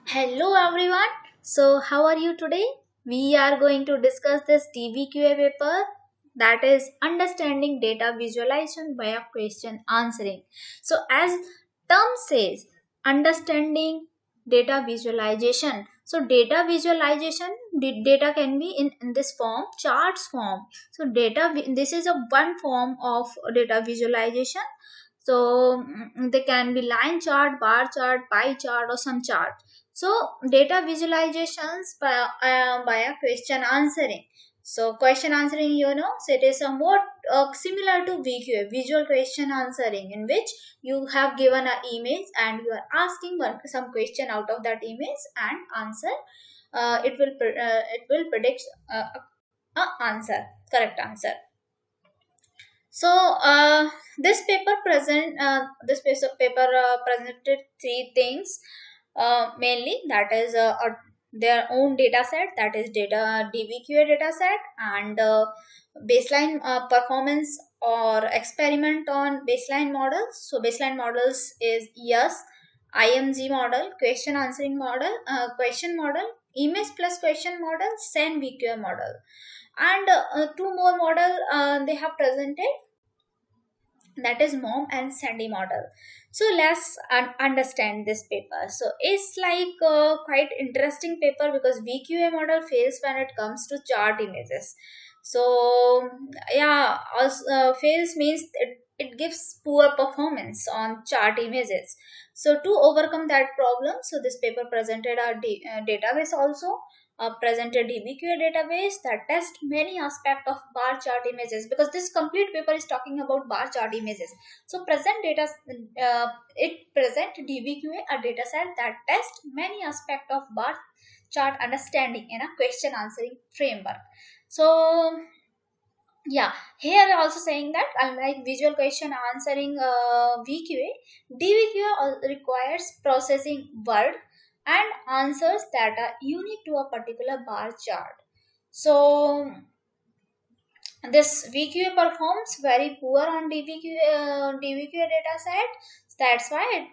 Hello everyone. So how are you today? We are going to discuss this DVQA paper, that is understanding data visualization via question answering. So as term says, understanding data visualization. So data visualization, data can be in this form, charts form. So this is a one form of data visualization. So they can be line chart, bar chart, pie chart, or some chart. So data visualizations by a question answering. So question answering, so it is somewhat similar to VQA, visual question answering, in which you have given an image and you are asking some question out of that image and answer. It will predict answer, correct answer. So this paper presented three things, mainly, that is their own data set, that is data DVQA data set, and baseline performance or experiment on baseline models. So baseline models is yes, IMG model, question answering model, question model, image plus question model, SEN VQA model, and two more model they have presented, that is mom and sandy model. So let's understand this paper. So it's like quite interesting paper because VQA model fails when it comes to chart images. So yeah, also, fails means it gives poor performance on chart images. So to overcome that problem, so this paper presented our database also, presented DVQA database that test many aspects of bar chart images, because this complete paper is talking about bar chart images. So it present DVQA, a data set that test many aspects of bar chart understanding in a question answering framework. So yeah, here also saying that unlike visual question answering VQA, DVQA requires processing word and answers that are unique to a particular bar chart. So this VQA performs very poor on DVQA data set. That's why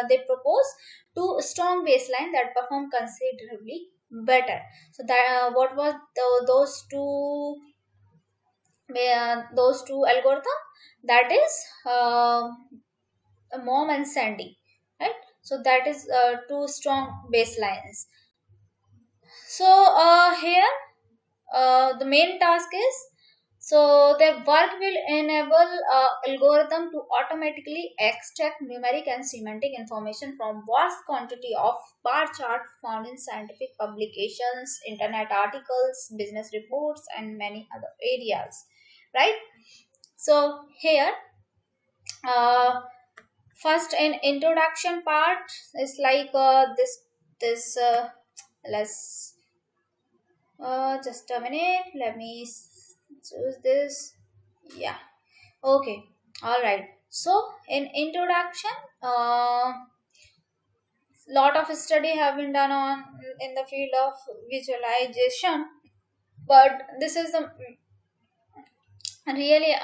they propose two strong baseline that perform considerably better. So that what was those two algorithm, that is mom and sandy, right? So that is two strong baselines. So here the main task is, so their work will enable algorithm to automatically extract numeric and semantic information from vast quantity of bar chart found in scientific publications, internet articles, business reports, and many other areas, right? So here, uh, first in introduction part is like this let's just a minute, let me choose this. Yeah, okay, all right. So in introduction, lot of study have been done on in the field of visualization, but this is the really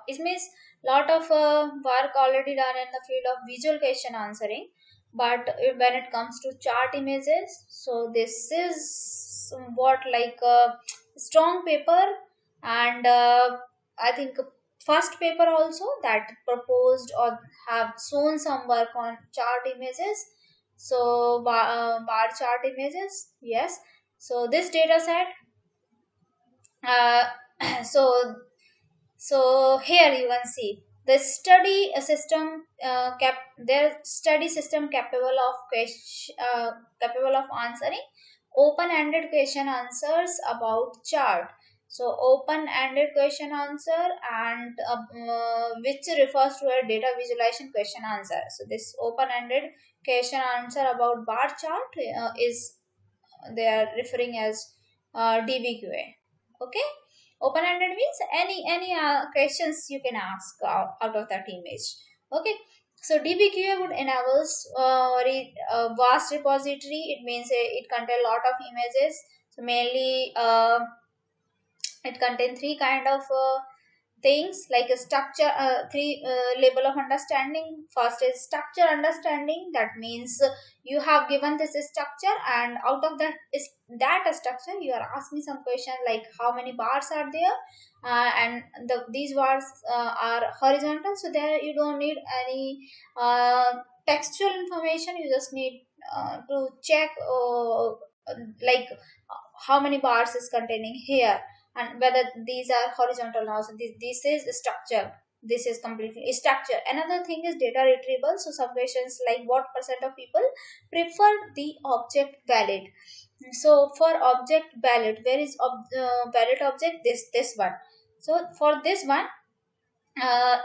it means lot of work already done in the field of visual question answering, but when it comes to chart images, so this is what like a strong paper. And I think first paper also that proposed or have shown some work on chart images. So bar chart images, yes. So this data set, uh, so here you can see the study system their study system capable of answering open-ended question answers about chart. So open-ended question answer, and which refers to a data visualization question answer. So this open-ended question answer about bar chart is they are referring as DVQA. Okay, open-ended means any questions you can ask out of that image. Okay, so DVQA would enables vast repository. It means it contains a lot of images. So mainly it contains three kind of things like a structure, three level of understanding. First is structure understanding. That means you have given this structure, and out of that is that structure you are asking some question like how many bars are there, and these bars are horizontal, so there you don't need any textual information. You just need to check like how many bars is containing here, and whether these are horizontal now. So this is structure. This is completely structure. Another thing is data retrieval. So some questions like what percent of people prefer the object valid. So for object valid, where is valid object? This one. So for this one,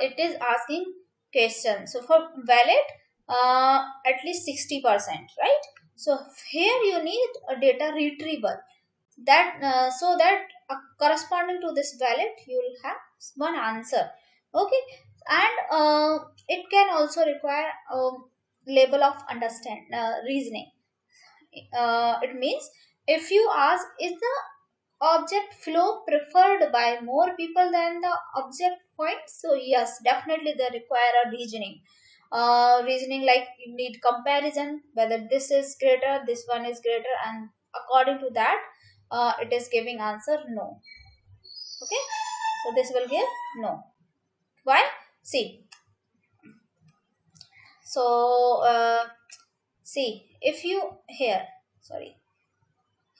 it is asking question. So for valid, at least 60%, right? So here you need a data retrieval, that so that corresponding to this valid you will have one answer. Okay, and it can also require level of understand reasoning. It means if you ask is the object flow preferred by more people than the object point, so yes, definitely they require a reasoning. Reasoning like you need comparison, whether this is greater, this one is greater, and according to that it is giving answer no. Okay, so this will give no. Why? See, so see if you here, sorry,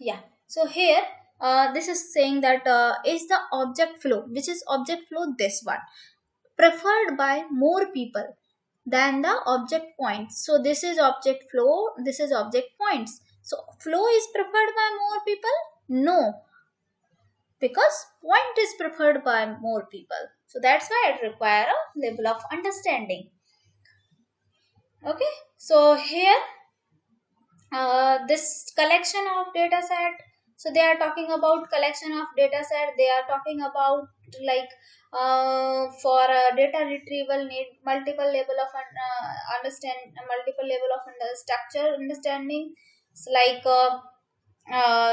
yeah, so here this is saying that is the object flow, which is object flow, this one, preferred by more people than the object points. So this is object flow, this is object points. So flow is preferred by more people? No, because point is preferred by more people. So that's why it requires a level of understanding. Okay, so here this collection of data set, so they are talking about collection of data set. They are talking about like for data retrieval need multiple level of understand multiple level of structure understanding. It's like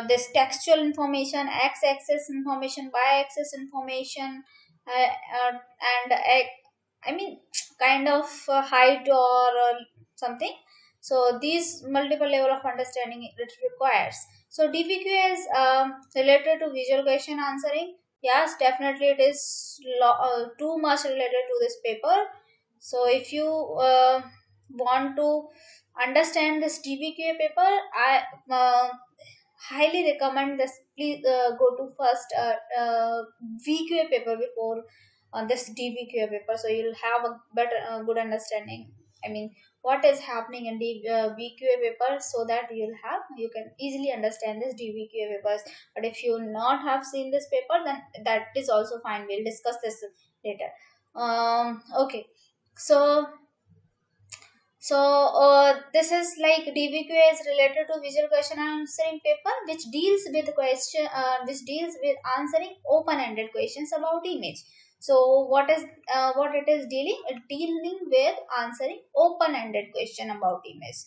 this textual information, x-axis information, y-axis information, and I mean kind of height or something. So these multiple level of understanding it requires. So DVQA is related to visual question answering. Yes, definitely it is too much related to this paper. So if you want to understand this DVQA paper, I highly recommend this. Please go to first VQA paper before this DVQA paper, so you'll have a better good understanding. I mean, what is happening in the VQA paper, so that you can easily understand this DVQA papers. But if you not have seen this paper, then that is also fine. We'll discuss this later. Okay, so this is like DVQA is related to visual question answering paper, which deals with question, which deals with answering open-ended questions about image. So what it is dealing with answering open-ended question about image.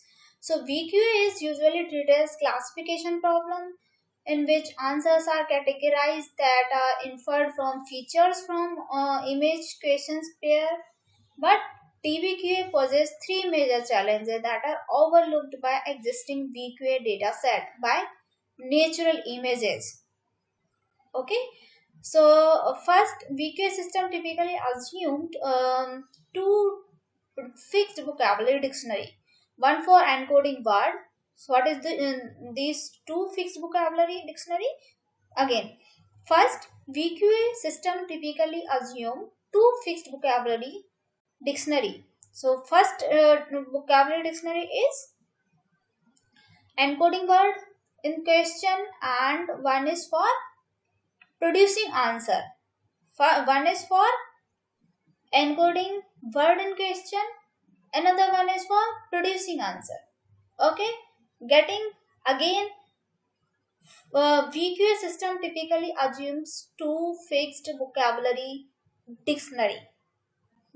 So VQA is usually treated as classification problem, in which answers are categorized that are inferred from features from image questions pair. But DVQA poses three major challenges that are overlooked by existing VQA dataset by natural images. Okay, so first, VQA system typically assumed two fixed vocabulary dictionary, one for encoding word. So what is these two fixed vocabulary dictionary? Again, first, VQA system typically assume two fixed vocabulary dictionary. So first vocabulary dictionary is encoding word in question, and one is for producing answer. One is for encoding word in question, another one is for producing answer. Okay, getting again VQA system typically assumes two fixed vocabulary dictionary.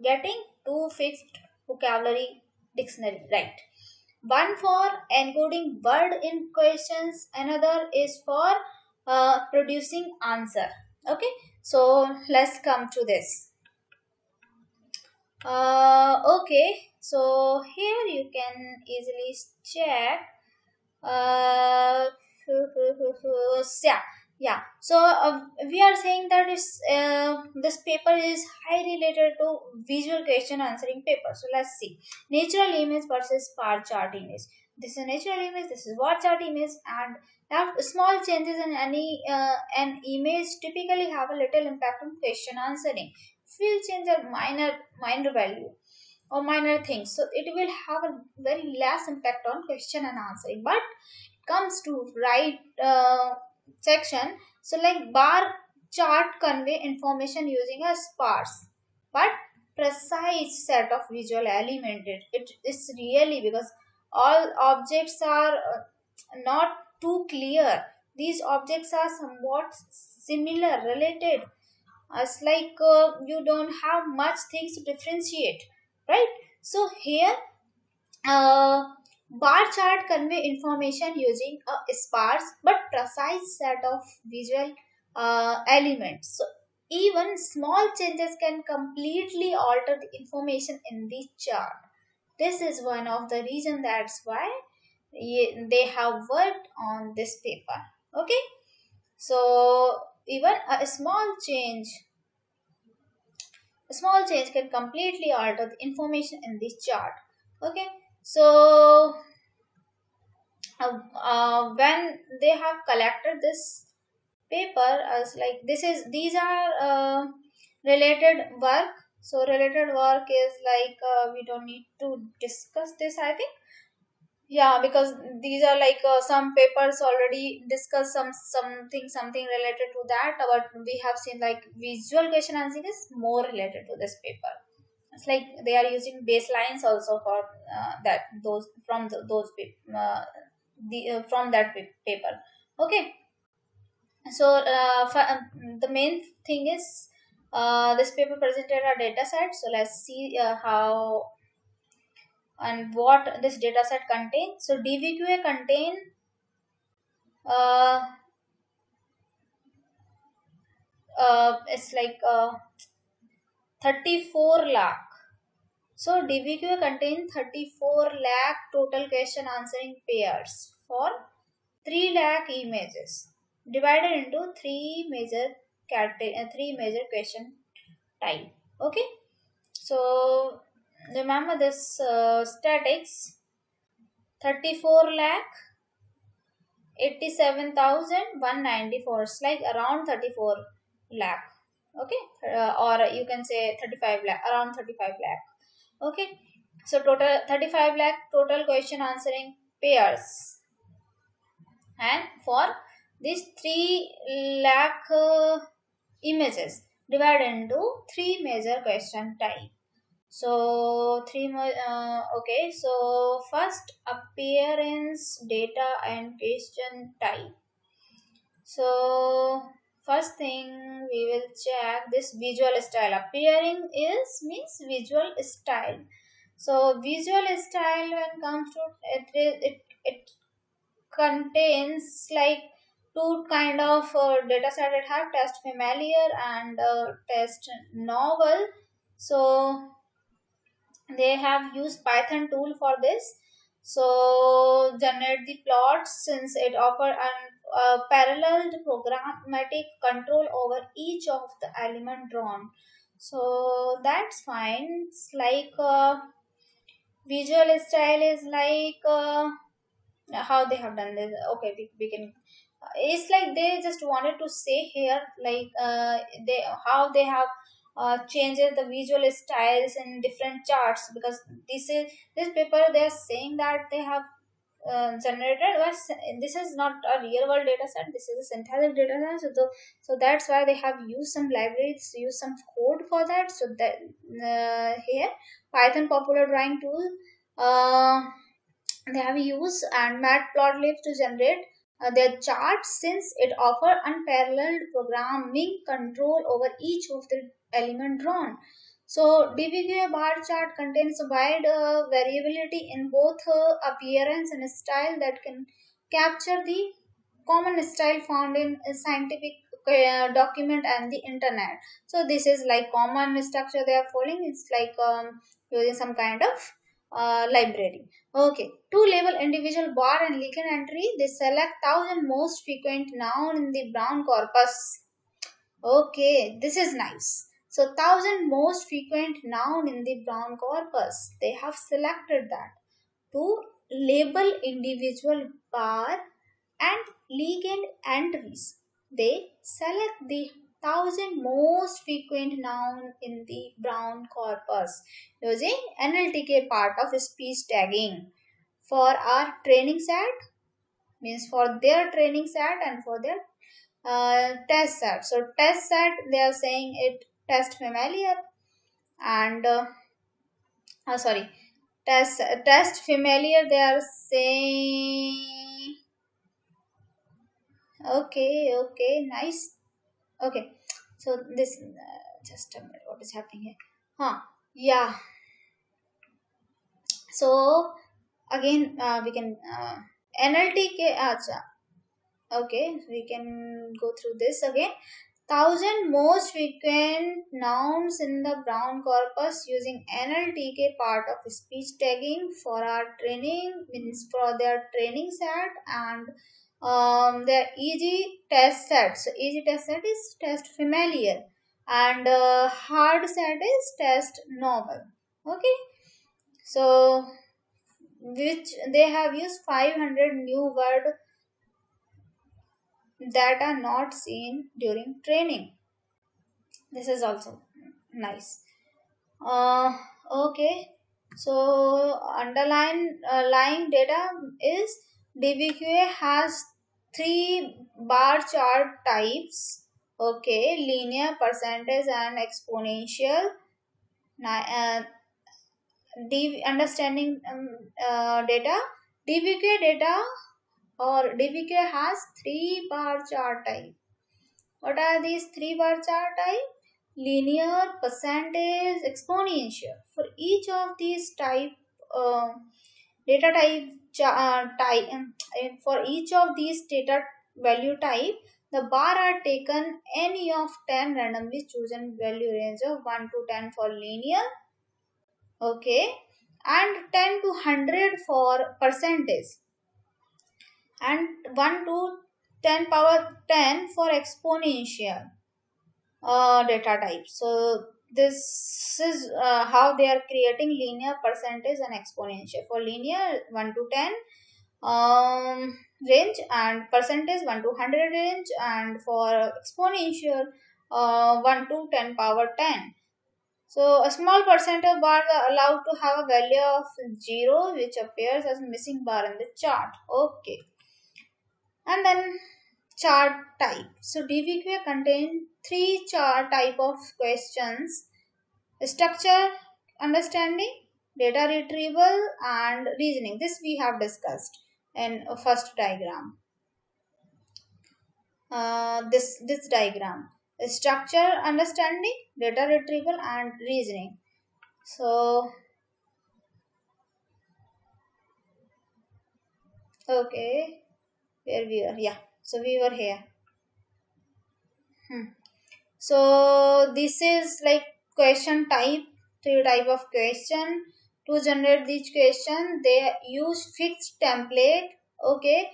Getting two fixed vocabulary dictionary, right? One for encoding word in questions, another is for producing answer. Okay, So let's come to this. Okay, so here you can easily check. uh yeah, yeah. So we are saying that this paper is highly related to visual question answering paper. So let's see, natural image versus bar chart image. This is a natural image, this is bar chart image, and now small changes in an image typically have a little impact on question answering. Few change are minor value or minor things, so it will have a very less impact on question and answering. But comes to right section, so like bar chart convey information using a sparse but precise set of visual element. It is really because all objects are not too clear. These objects are somewhat similar, related, as like you don't have much things to differentiate, right? So here uh, bar chart convey information using a sparse but precise set of visual elements. So even small changes can completely alter the information in the chart. This is one of the reason that's why they have worked on this paper. Okay, so even a small change can completely alter the information in this chart. Okay, so when they have collected this paper, as like these are related work. So related work is like we don't need to discuss this, I think. Yeah, because these are like some papers already discuss something related to that, but we have seen like visual question answering is more related to this paper. It's like they are using baselines also for that those from those from that paper. Okay, so the main thing is this paper presented a data set. So let's see how and what this data set contains. So DVQA contain uh, it's like 34 lakh. So DVQA contains 34 lakh total question answering pairs for 3 lakh images divided into three major question type. Okay, so remember this statics 34 lakh 87,194. It's like around 34 lakh. Okay, or you can say 35 lakh, around 35 lakh. Okay, so total 35 lakh total question answering pairs, and for these 3 lakh images divided into three major question type. So okay, so first appearance data and question type. So first thing we will check this visual style. Appearing is means visual style. So visual style, when comes to it contains like two kind of data set. It have test familiar and test novel. So they have used Python tool for this. So generate the plots, since it offer an paralleled programmatic control over each of the element drawn. So that's fine. It's like visual style is like how they have done this. Okay, we can it's like they just wanted to say here like they how they have changes the visual styles in different charts, because this paper they are saying that they have generated, but this is not a real world data set, this is a synthetic data set. So that's why they have used some libraries, used some code for that. So that here Python popular drawing tool uh, they have used and matplotlib to generate their charts, since it offers unparalleled programming control over each of the element drawn. So DVQA bar chart contains wide variability in both appearance and style that can capture the common style found in scientific document and the internet. So this is like common structure they are following. It's like using some kind of library. Okay, to label individual bar and legal entry, they select 1,000 most frequent noun in the brown corpus. Okay, this is nice. So 1,000 most frequent noun in the brown corpus. They have selected that to label individual bar and legend entries. They select the 1,000 most frequent noun in the brown corpus using NLTK part of speech tagging. For our training set, means for their training set and for their test set. So test set, they are saying it test familiar and sorry, test familiar, they are saying. Okay, nice. Okay, so this just a minute, what is happening here? Yeah. So again, we can NLTK. Okay, we can go through this again. 1,000 most frequent nouns in the brown corpus using NLTK part of speech tagging for our training, means for their training set, and their easy test set. So easy test set is test familiar and hard set is test novel. Okay, so which they have used 500 new word that are not seen during training. This is also nice. uh, okay, so underline lying data is DVQA has three bar chart types. Okay, linear, percentage and exponential. Understanding data, DVQA data or DVQA has three bar chart type. What are these three bar chart type? Linear, percentage, exponential. For each of these type data type for each of these data value type, the bar are taken any of 10 randomly chosen value range of 1 to 10 for linear, okay, and 10 to 100 for percentage, and 1 to 10 power 10 for exponential data type. So this is how they are creating linear, percentage and exponential. For linear 1 to 10 range, and percentage 1 to 100 range, and for exponential 1 to 10 power 10. So a small percentage bar are allowed to have a value of 0 which appears as missing bar in the chart. Okay, and then chart type. So DVQA contain three chart type of questions: structure, understanding, data retrieval and reasoning. This we have discussed in first diagram. This diagram: structure, understanding, data retrieval and reasoning. So okay, where we are, yeah, so we were here. So this is like question type, three type of question. To generate this question, they use fixed template. Okay,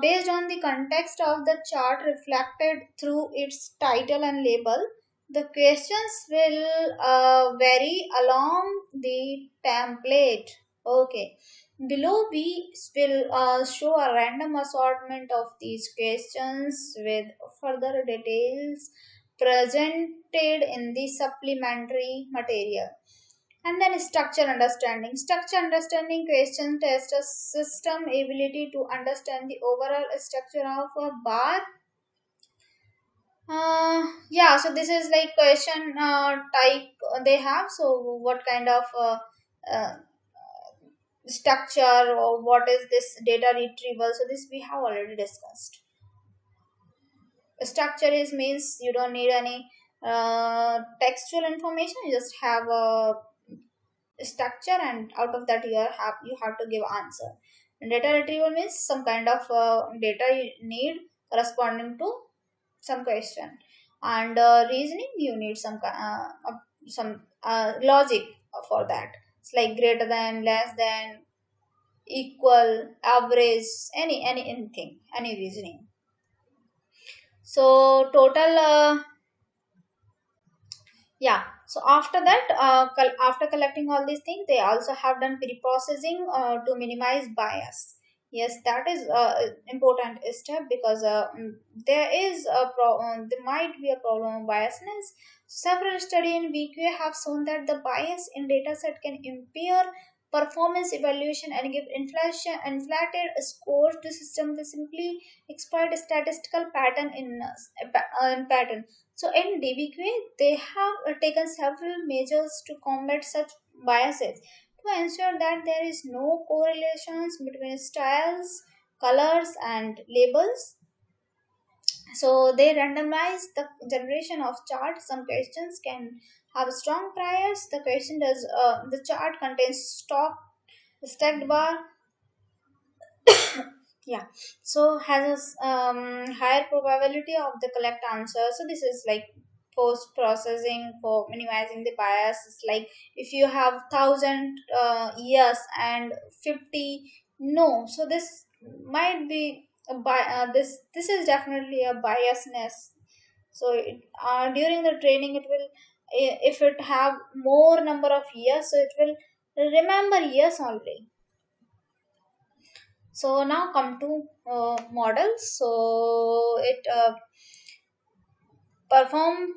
based on the context of the chart reflected through its title and label, the questions will vary along the template. Okay, below we will show a random assortment of these questions with further details presented in the supplementary material. And then structure understanding question test a system ability to understand the overall structure of a bar. Yeah, so this is like question type they have. So what kind of uh, structure, or what is this data retrieval? So this we have already discussed. Structure is means you don't need any textual information, you just have a structure and out of that you have to give answer. And data retrieval means some kind of data you need corresponding to some question. And reasoning, you need some logic for that. It's like greater than, less than, equal, average, anything, any reasoning. So total yeah, so after that, after collecting all these things, they also have done pre-processing to minimize bias. Yes, that is important step, because there is there might be a problem of biasness. Several studies in VQA have shown that the bias in dataset can impair performance evaluation and give inflated scores to systems that simply exploit a statistical pattern in pattern. So in DVQA, they have taken several measures to combat such biases to ensure that there is no correlations between styles, colors, and labels. So they randomize the generation of charts. Some questions can have strong priors. The question does the chart contains stacked bar, yeah, so has a higher probability of the correct answer. So this is like post processing for minimizing the bias. It's like if you have 1,000 yes and 50 no, so this might be this is definitely a biasness. So during the training, it will, if it have more number of yes, so it will remember yes only. So now come to models. So it perform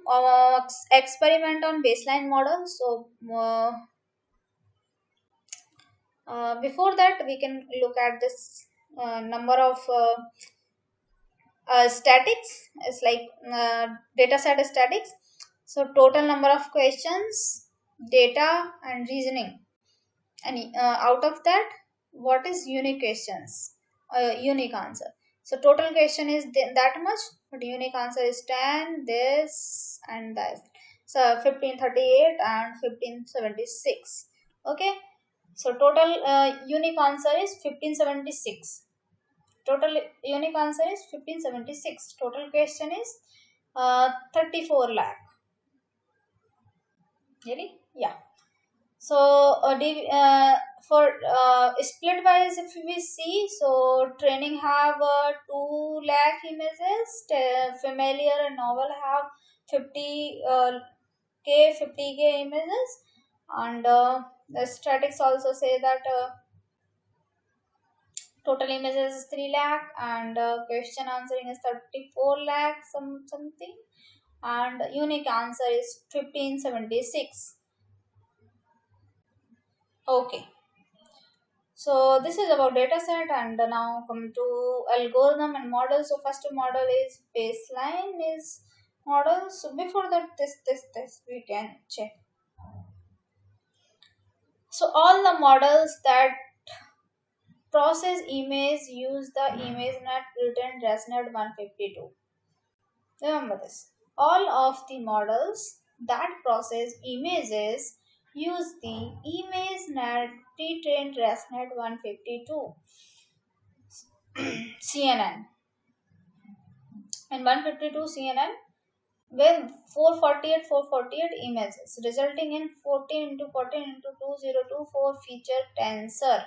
experiment on baseline model. So before that, we can look at this number of statics. It's like data set statics. So total number of questions, data, and reasoning. And out of that, what is unique questions, unique answer. So total question is that much, but unique answer is 10, this and that. So 1538 and 1576. Okay, so total unique answer is 1576. Total unique answer is 1576. Total question is 34 lakh. Really? Yeah. So for split wise, if we see, so training have 2 lakh images, familiar and novel have 50 50k images, and the statics also say that total images is 3 lakh, and question answering is 34 lakh something, and unique answer is 1576. Okay. So this is about dataset, and now come to algorithm and model. So first model is baseline is model. So before that, this we can check. So all the models that process image use the ImageNet written ResNet 152. Remember this. All of the models that process images use the ImageNet pre-trained ResNet 152 CNN and 152 CNN with 448 images, resulting in 14 into 14 into 2024 feature tensor.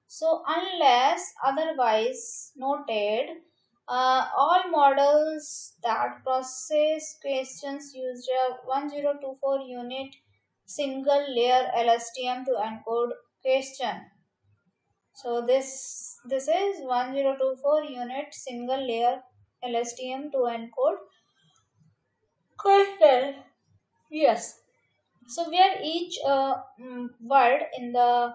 So unless otherwise noted, all models that process questions use a 1024 unit single layer LSTM to encode question. So this is 1024 unit single layer LSTM to encode question. Yes. So where each word in the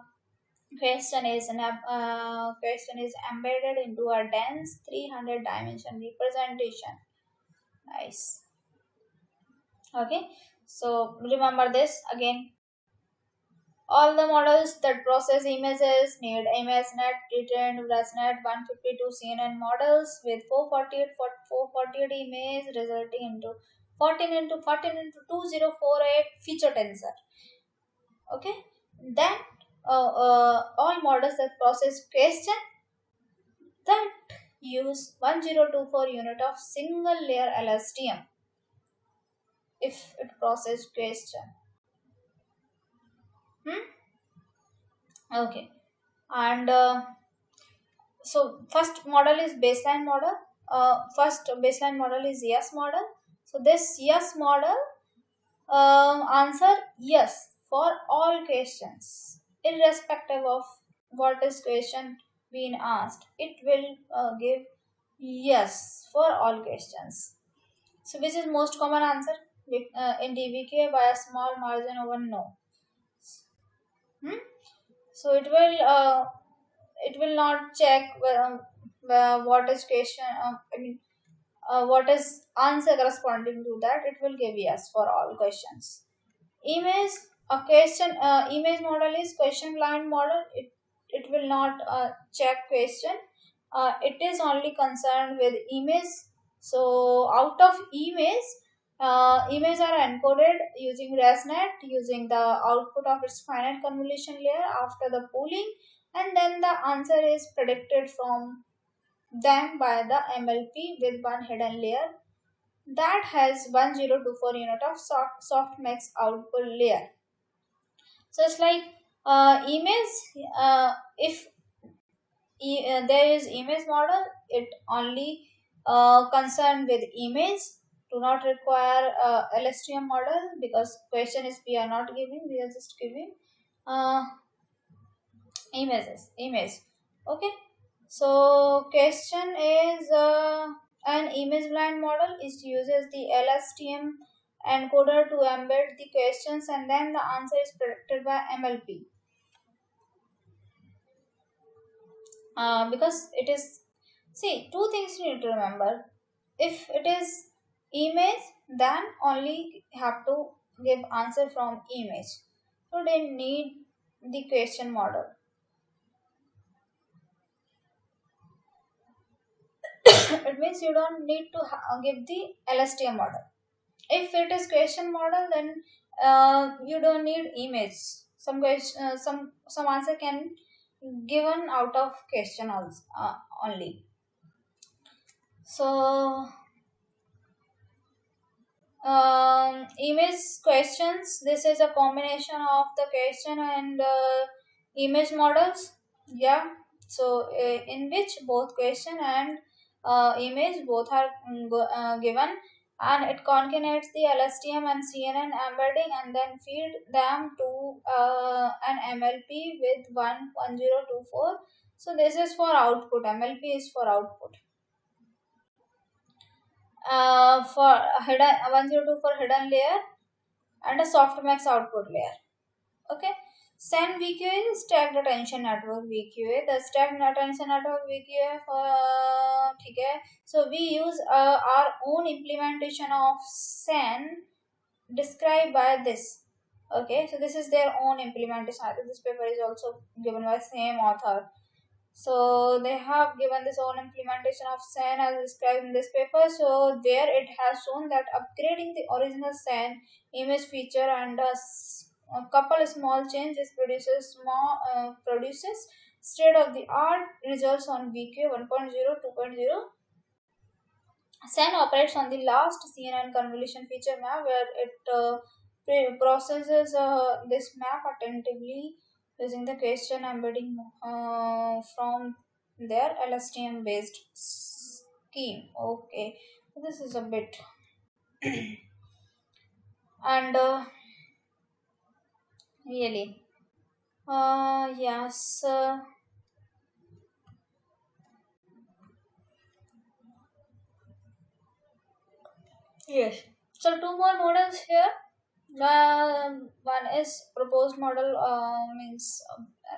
question is embedded into a dense 300 dimension representation. Nice. Okay. So remember this again. All the models that process images need ImageNet, pre-trained ResNet 152 CNN models with 448 image resulting into 14 into 14 into 2048 feature tensor. Okay. Then all models that process question, that use 1024 unit of single layer LSTM if it process question. Hmm? Okay. And so first model is baseline model. First baseline model is yes model. So this yes model answer yes for all questions, irrespective of what is question being asked. It will give yes for all questions. So which is most common answer in DVQA by a small margin over no. Hmm? So it will not check what is question. What is answer corresponding to that. It will give yes for all questions. Image image model is question blind model. It will not check question. It is only concerned with image. So out of image, images are encoded using ResNet, using the output of its finite convolution layer after the pooling, and then the answer is predicted from them by the MLP with one hidden layer that has 1024 unit of softmax output layer. So it's like image. If there is image model, it only concerned with image. Do not require LSTM model because question is we are not giving. We are just giving uh, image. Okay. So question is an image blind model is uses the LSTM encoder to embed the questions and then the answer is predicted by MLP. Because it is, see, two things you need to remember. If it is image, then only have to give answer from image. So they need the question model. It means you don't need to give the LSTM model. If it is question model, then you don't need image. Some question, some answer can given out of question also only. So image questions, this is a combination of the question and image models. Yeah. So in which both question and image both are given, and it concatenates the LSTM and CNN embedding and then feed them to an MLP with 1024. So this is for output. MLP is for output. For hidden 102 for hidden layer and a softmax output layer. Okay. SAN VQA is stacked attention network VQA. The stacked attention network VQA for okay. So we use our own implementation of SAN described by this. Okay, so this is their own implementation. I think this paper is also given by same author. So they have given this own implementation of SAN as described in this paper. So there it has shown that upgrading the original SAN image feature and a couple small changes produces state of the art results on VQA 1.0, 2.0. SAN operates on the last CNN convolution feature map where it processes this map attentively using the question embedding from their LSTM based scheme. Okay, so this is a bit and really yes. Yes. So two more models here. One is proposed model, means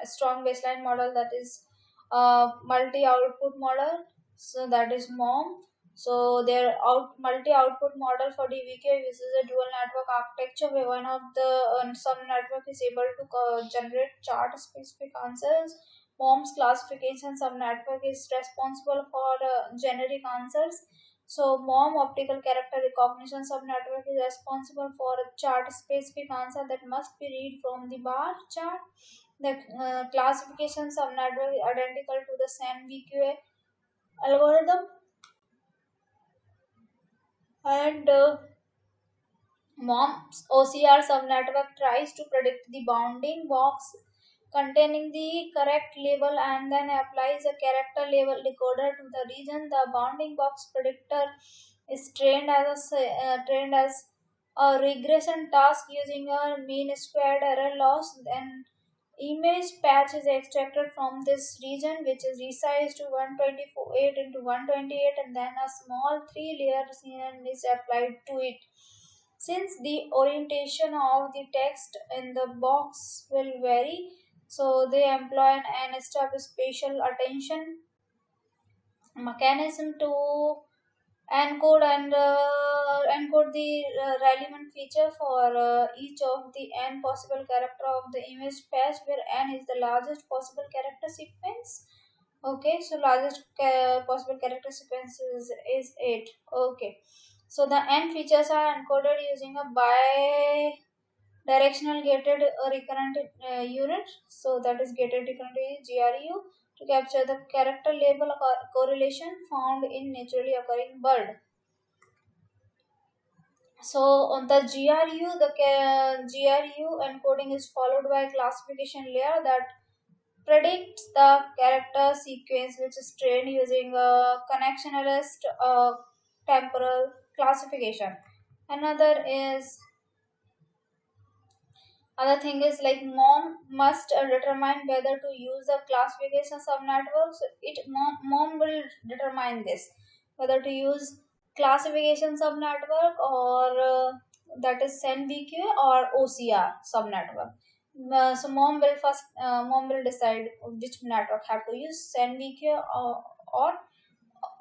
a strong baseline model, that is multi-output model. So that is MOM. So their multi-output model for DVK uses a dual network architecture where one of the some network is able to generate chart specific answers. MOM's classification sub network is responsible for generic answers. So MOM optical character recognition subnetwork is responsible for a chart specific answer that must be read from the bar chart. The classification subnetwork is identical to the SAN VQA. algorithm, and Mom's OCR subnetwork tries to predict the bounding box containing the correct label and then applies a character label decoder to the region. The bounding box predictor is trained as a regression task using a mean squared error loss. Then image patch is extracted from this region, which is resized to 128 into 128, and then a small 3-layer CNN is applied to it. Since the orientation of the text in the box will vary, so they employ an established spatial attention mechanism to encode the relevant feature for each of the n possible character of the image patch, where n is the largest possible character sequence. Okay, so largest possible character sequence is 8. Okay, so the n features are encoded using a directional gated recurrent unit, so that is gated recurrent unit, GRU, to capture the character label correlation found in naturally occurring bird. So on the GRU encoding is followed by a classification layer that predicts the character sequence, which is trained using a connectionalist temporal classification. Another is Other thing is like mom must determine whether to use the classification subnetwork. So mom will determine this whether to use classification subnetwork or that is SEN-VQA or OCR subnetwork. So mom will decide which network have to use SEN-VQA or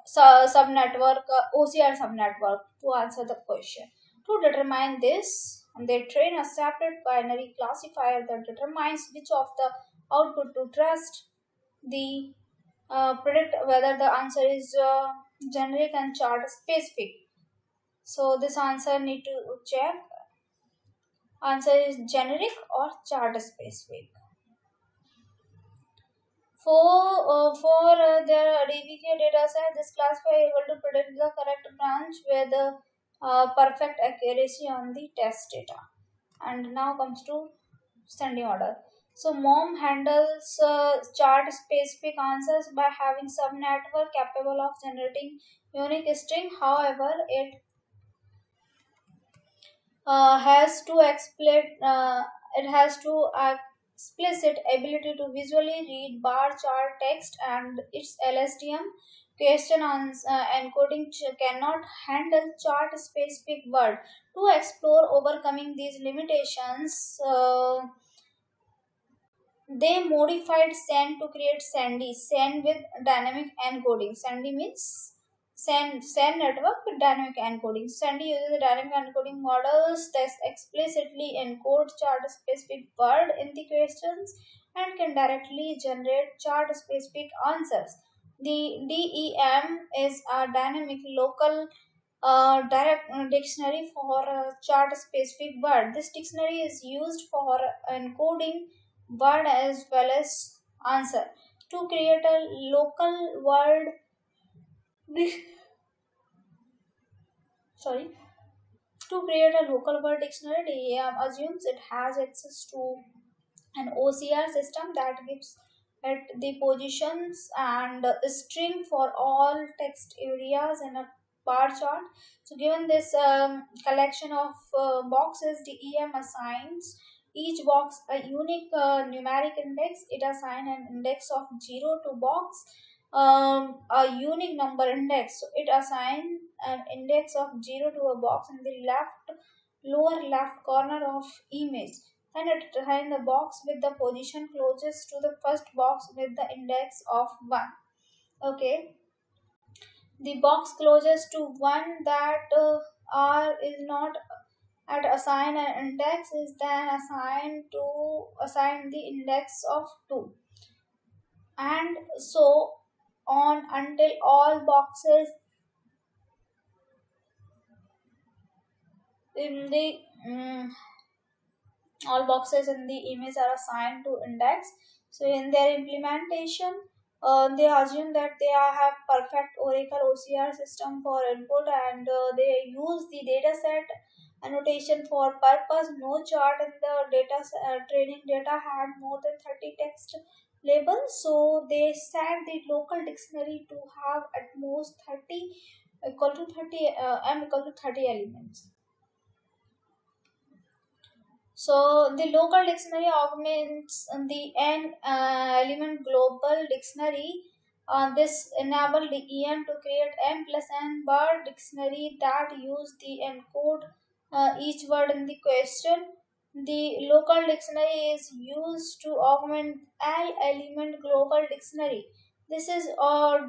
subnetwork OCR subnetwork to answer the question. To determine this, they train a separate binary classifier that determines which of the output to trust. The predict whether the answer is generic and chart specific. So this answer need to check. Answer is generic or chart specific. For their DVQA data set, this classifier is able to predict the correct branch with perfect accuracy on the test data. And now comes to sending order. So MOM handles chart specific answers by having subnetwork capable of generating unique string. However, it has to explicit ability to visually read bar chart text, and its LSTM question encoding cannot handle chart specific word. To explore overcoming these limitations, they modified Send to create Sandy. Send with dynamic encoding. Sandy means Send network with dynamic encoding. Sandy uses the dynamic encoding models that explicitly encode chart-specific word in the questions and can directly generate chart-specific answers. The DEM is a dynamic local direct dictionary for chart-specific word. This dictionary is used for encoding word as well as answer. To create a local word sorry to create a local word dictionary, DEM assumes it has access to an OCR system that gives it the positions and string for all text areas in a bar chart. So given this collection of boxes, the EM assigns each box a unique numeric index. It assigns an index of 0 to box, a unique number index. So it assigns an index of 0 to a box in the lower left corner of image, and it assigns the box with the position closest to the first box with the index of 1. Okay, the box closest to 1 that R is not at assign an index is then assign the index of 2, and so on until in the all boxes in the image are assigned to index. So in their implementation, they assume that they have perfect Oracle OCR system for input, and they use the dataset annotation for purpose. No chart in the training data had more than 30 text labels, so they set the local dictionary to have at most 30 equal to 30 m equal to 30 elements. So the local dictionary augments the n element global dictionary. This enable the EM to create m plus n word dictionary that use the encode each word in the question. The local dictionary is used to augment L element global dictionary. This is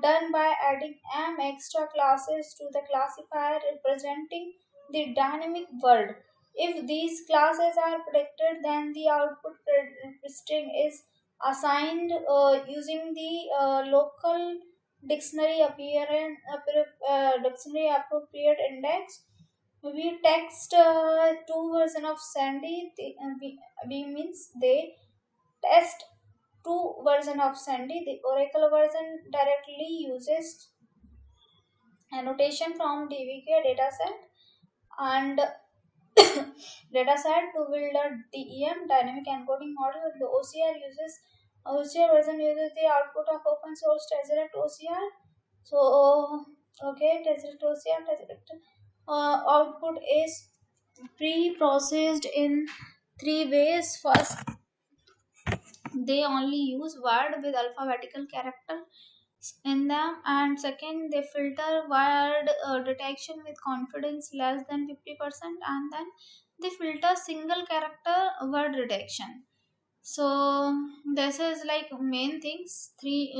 done by adding m extra classes to the classifier representing the dynamic word. If these classes are predicted, then the output string is assigned using the local dictionary appropriate index. We text two version of Sandy. We means they test two version of Sandy. The Oracle version directly uses annotation from DVQA dataset and dataset to build a DEM dynamic encoding model. The OCR version uses the output of open source Tesseract OCR. So okay, Tesseract OCR output is pre-processed in three ways. First, they only use word with alphabetical character in them, and second, they filter word detection with confidence less than 50%, and then they filter single character word detection. So this is like main things. Three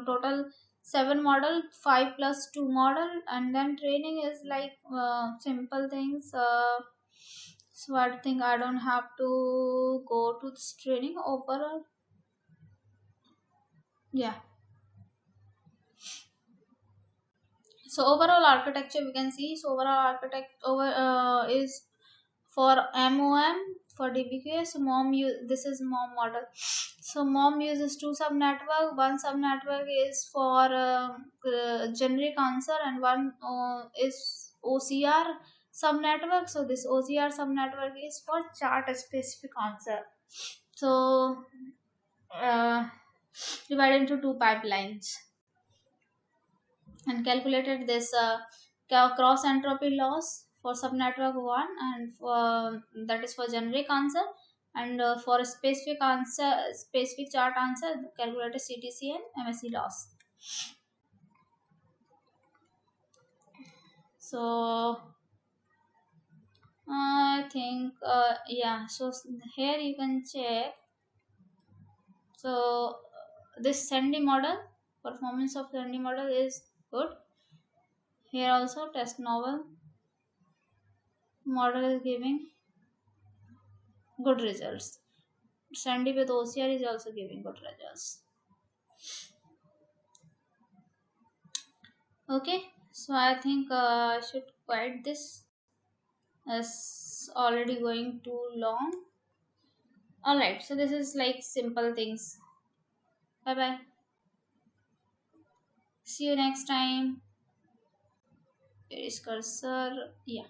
total 7 model, 5 plus 2 model, and then training is like simple things. So I think I don't have to go to this training overall. Yeah. So overall architecture we can see. So overall architect is for MOM for DVQA. So this is MOM model. So MOM uses two subnetwork. One subnetwork is for generic answer, and one is OCR subnetwork. So this OCR subnetwork is for chart specific answer. So divided into two pipelines, and calculated this cross entropy loss for subnetwork 1, and that is for generic answer, and for a specific chart answer, calculated CTC and MSE loss. So I think yeah, so here you can check. So this Sandy model, performance of Sandy model is good. Here also test novel model is giving good results. Sandy with OCR is also giving good results. Okay, so I think I should quit this as already going too long. Alright, so this is like simple things. Bye bye. See you next time. Here is cursor. Yeah.